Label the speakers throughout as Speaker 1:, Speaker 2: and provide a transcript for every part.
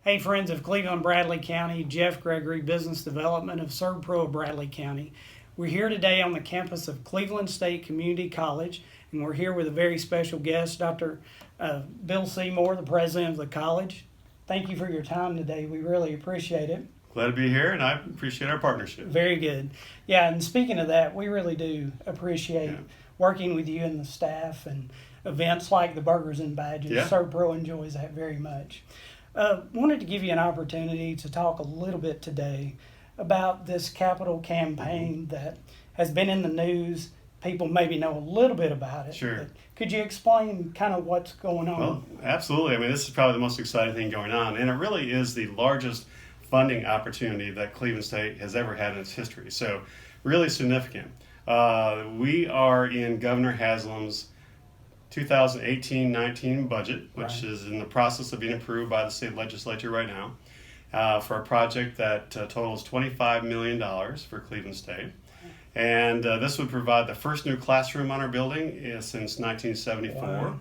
Speaker 1: Hey, friends of Cleveland Bradley County, Jeff Gregory, Business Development of SERVPRO of Bradley County. We're here today on the campus of Cleveland State Community College, and we're here with a very special guest, Dr. Bill Seymour, the president of the college. Thank you for your time today. We really appreciate it.
Speaker 2: Glad to be here, and I appreciate our partnership.
Speaker 1: Very good. Yeah, and speaking of that, we really do appreciate working with you and the staff and events like the Burgers and Badges.
Speaker 2: Yeah.
Speaker 1: SERVPRO enjoys that very much. Wanted to give you an opportunity to talk a little bit today about this capital campaign that has been in the news. People maybe know a little bit about it.
Speaker 2: Sure.
Speaker 1: But could you explain kind of what's going on?
Speaker 2: Well, absolutely. I mean, this is probably the most exciting thing going on, and it really is the largest funding opportunity that Cleveland State has ever had in its history. So, really significant. We are in Governor Haslam's 2018-19 budget, which is in the process of being approved by the state legislature right now, for a project that totals $25 million for Cleveland State. And this would provide the first new classroom on our building since 1974.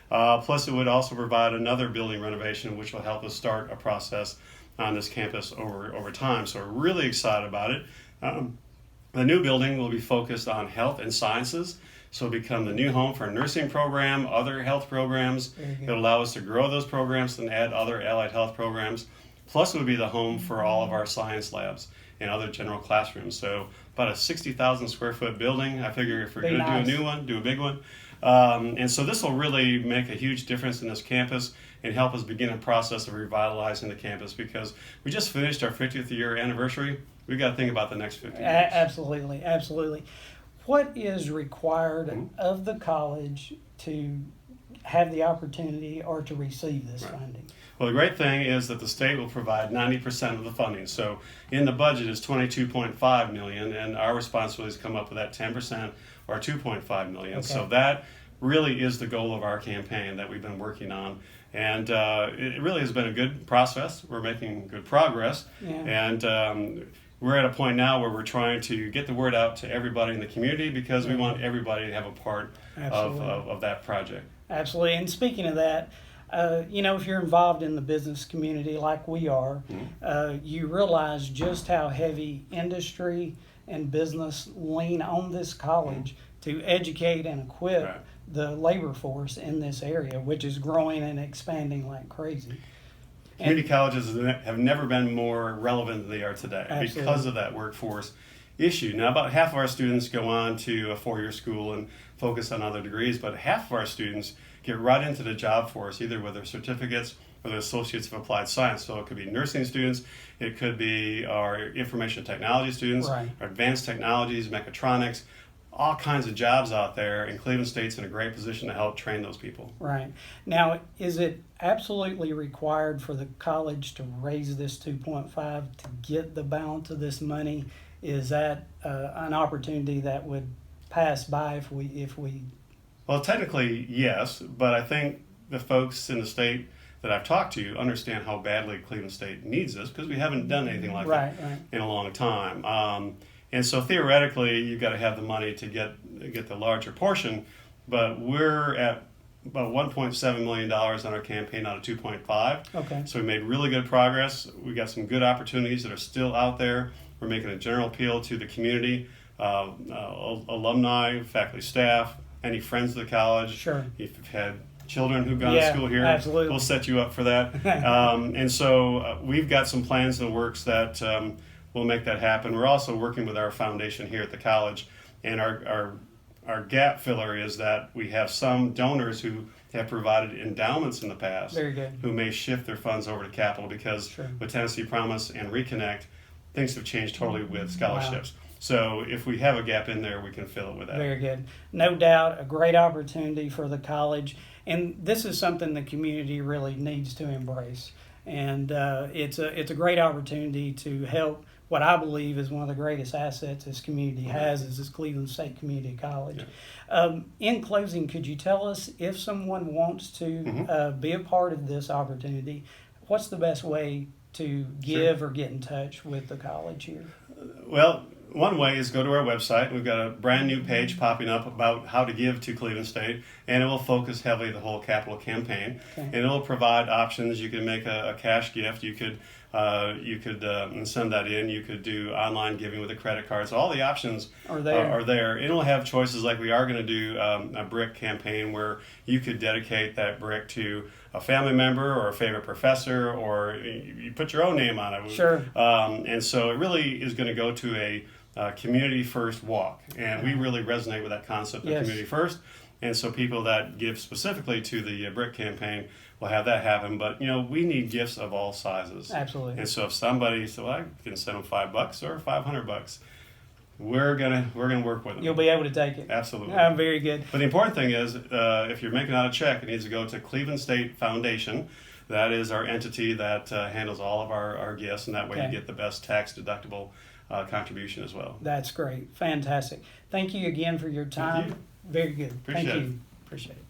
Speaker 1: Wow.
Speaker 2: Plus, it would also provide another building renovation, which will help us start a process on this campus over time. So we're really excited about it. The new building will be focused on health and sciences. So it'll become the new home for a nursing program, other health programs. It'll allow us to grow those programs and add other allied health programs. Plus, it would be the home for all of our science labs and other general classrooms. So about a 60,000 square foot building. I figure if we're going to do a new one, do a big one. And so this will really make a huge difference in this campus and help us begin a process of revitalizing the campus, because we just finished our 50th year anniversary. We've got to think about the next 50 years.
Speaker 1: Absolutely, absolutely. What is required of the college to have the opportunity or to receive this funding?
Speaker 2: Well, the great thing is that the state will provide 90% of the funding. So in the budget is $22.5 million, and our responsibility is to come up with that 10% or $2.5 million.
Speaker 1: Okay.
Speaker 2: So that really is the goal of our campaign that we've been working on. And it really has been a good process. We're making good progress. And we're at a point now where we're trying to get the word out to everybody in the community, because we want everybody to have a part of that project.
Speaker 1: Absolutely. And speaking of that, if you're involved in the business community like we are, you realize just how heavy industry and business lean on this college to educate and equip the labor force in this area, which is growing and expanding like crazy.
Speaker 2: Community colleges have never been more relevant than they are today because of that workforce issue. Now, about half of our students go on to a four-year school and focus on other degrees, but half of our students get right into the job force, either with their certificates or their associates of applied science. So it could be nursing students, it could be our information technology students, our advanced technologies, mechatronics, all kinds of jobs out there, and Cleveland State's in a great position to help train those people.
Speaker 1: Right. Now, is it absolutely required for the college to raise this 2.5 to get the balance of this money? Is that an opportunity that would pass by if we?
Speaker 2: Well, technically, yes, but I think the folks in the state that I've talked to understand how badly Cleveland State needs this, because we haven't done anything like that in a long time. And so theoretically, you've got to have the money to get the larger portion, but we're at about $1.7 million on our campaign out of 2.5.
Speaker 1: Okay.
Speaker 2: So we made really good progress. We got some good opportunities that are still out there. We're making a general appeal to the community, alumni, faculty, staff, any friends of the college.
Speaker 1: Sure.
Speaker 2: If you've had children who've gone to school here,
Speaker 1: absolutely.
Speaker 2: We'll set you up for that. And so we've got some plans in the works that will make that happen. We're also working with our foundation here at the college, and our gap filler is that we have some donors who have provided endowments in the past who may shift their funds over to capital, because with Tennessee Promise and Reconnect, things have changed totally with scholarships. So if we have a gap in there, we can fill it with that.
Speaker 1: Very good. No doubt, a great opportunity for the college. And this is something the community really needs to embrace. And it's a great opportunity to help what I believe is one of the greatest assets this community has, is this Cleveland State Community College. In closing, could you tell us, if someone wants to be a part of this opportunity, what's the best way to give or get in touch with the college here?
Speaker 2: Well, one way is go to our website. We've got a brand new page popping up about how to give to Cleveland State, and it will focus heavily the whole capital campaign.
Speaker 1: Okay.
Speaker 2: And it will provide options. You can make a cash gift. You could send that in. You could do online giving with a credit card. So all the options
Speaker 1: Are there.
Speaker 2: Are there. It'll have choices like we are going to do a brick campaign where you could dedicate that brick to a family member or a favorite professor, or you put your own name on it.
Speaker 1: Sure.
Speaker 2: And so it really is going to go to a community first walk, and we really resonate with that concept of
Speaker 1: Yes.
Speaker 2: community first. And so people that give specifically to the brick campaign will have that happen. But we need gifts of all sizes.
Speaker 1: Absolutely.
Speaker 2: And so if somebody said, "Well, I can send them $5 or $500," we're gonna work with them.
Speaker 1: You'll be able to take it.
Speaker 2: Absolutely.
Speaker 1: Very good.
Speaker 2: But the important thing is, if you're making out a check, it needs to go to Cleveland State Foundation. That is our entity that handles all of our gifts, and that way
Speaker 1: Okay.
Speaker 2: you get the best tax deductible contribution as well.
Speaker 1: That's great. Fantastic. Thank you again for your time.
Speaker 2: you.
Speaker 1: Very good.
Speaker 2: Appreciate
Speaker 1: Thank
Speaker 2: it.
Speaker 1: you. Appreciate it.